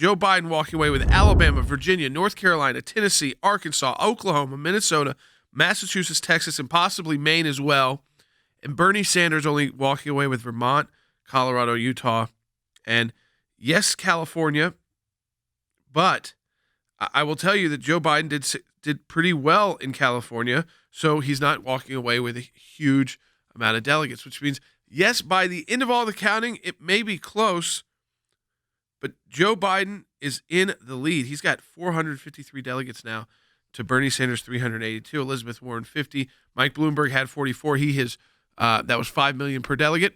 Joe Biden walking away with Alabama, Virginia, North Carolina, Tennessee, Arkansas, Oklahoma, Minnesota, Massachusetts, Texas, and possibly Maine as well. And Bernie Sanders only walking away with Vermont, Colorado, Utah, and yes, California. But I will tell you that Joe Biden did pretty well in California, so he's not walking away with a huge amount of delegates, which means, yes, by the end of all the counting, it may be close, but Joe Biden is in the lead. He's got 453 delegates now to Bernie Sanders 382, Elizabeth Warren 50, Mike Bloomberg had 44. He has that was $5 million per delegate,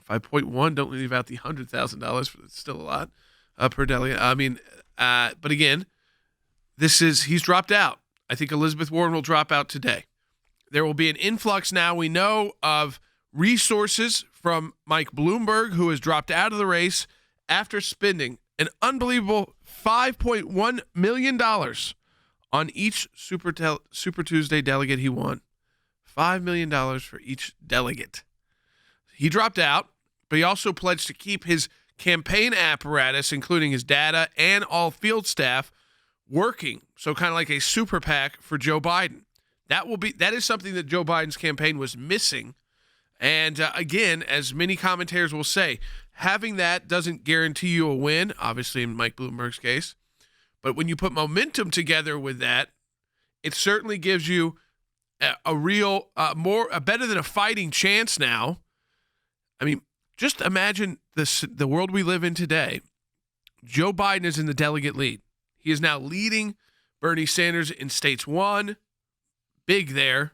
5.1. Don't leave out the $100,000. It's still a lot per delegate. I mean, but again, he's dropped out. I think Elizabeth Warren will drop out today. There will be an influx now. We know of resources from Mike Bloomberg, who has dropped out of the race after spending an unbelievable $5.1 million on each Super Tuesday delegate he won. $5 million for each delegate. He dropped out, but he also pledged to keep his campaign apparatus, including his data and all field staff, working. So kind of like a super PAC for Joe Biden. That is something that Joe Biden's campaign was missing. And again, as many commentators will say, having that doesn't guarantee you a win, obviously in Mike Bloomberg's case. But when you put momentum together with that, it certainly gives you a better than a fighting chance now. I mean, just imagine the world we live in today. Joe Biden is in the delegate lead. He is now leading Bernie Sanders in states won, big there,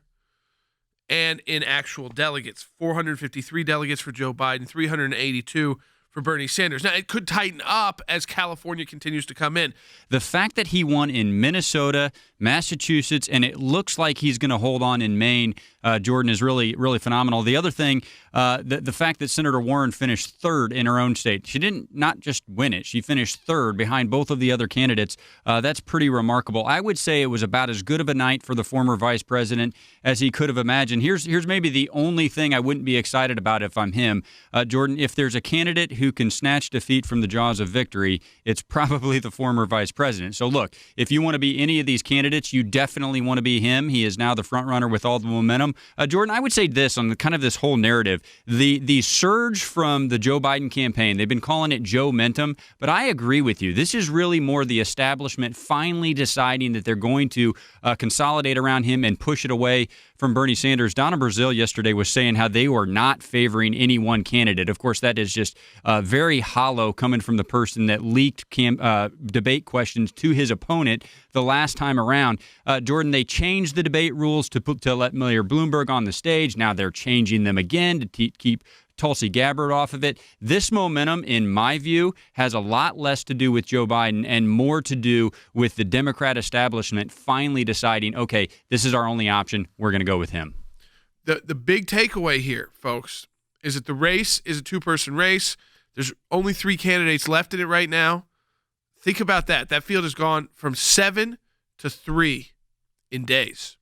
and in actual delegates. 453 delegates for Joe Biden, 382 for Bernie Sanders. Now, it could tighten up as California continues to come in. The fact that he won in Minnesota, Massachusetts, and it looks like he's going to hold on in Maine, Jordan, is really, really phenomenal. The other thing, the fact that Senator Warren finished third in her own state. She didn't not just win it, she finished third behind both of the other candidates. That's pretty remarkable. I would say it was about as good of a night for the former vice president as he could have imagined. Here's maybe the only thing I wouldn't be excited about if I'm him. Jordan, if there's a candidate who can snatch defeat from the jaws of victory, it's probably the former vice president. So look, if you want to be any of these candidates, you definitely want to be him. He is now the front runner with all the momentum. Jordan, I would say this on kind of this whole narrative, the surge from the Joe Biden campaign, they've been calling it Joementum, but I agree with you. This is really more the establishment finally deciding that they're going to consolidate around him and push it away from Bernie Sanders. Donna Brazile yesterday was saying how they were not favoring any one candidate. Of course, that is just very hollow coming from the person that leaked debate questions to his opponent the last time around. Jordan, they changed the debate rules to let Mayor Bloomberg on the stage. Now they're changing them again to keep Tulsi Gabbard off of it. This momentum, in my view, has a lot less to do with Joe Biden and more to do with the Democrat establishment finally deciding, okay, this is our only option. We're going to go with him. The big takeaway here, folks, is that the race is a two-person race. There's only 3 candidates left in it right now. Think about that. That field has gone from 7 to 3 in days.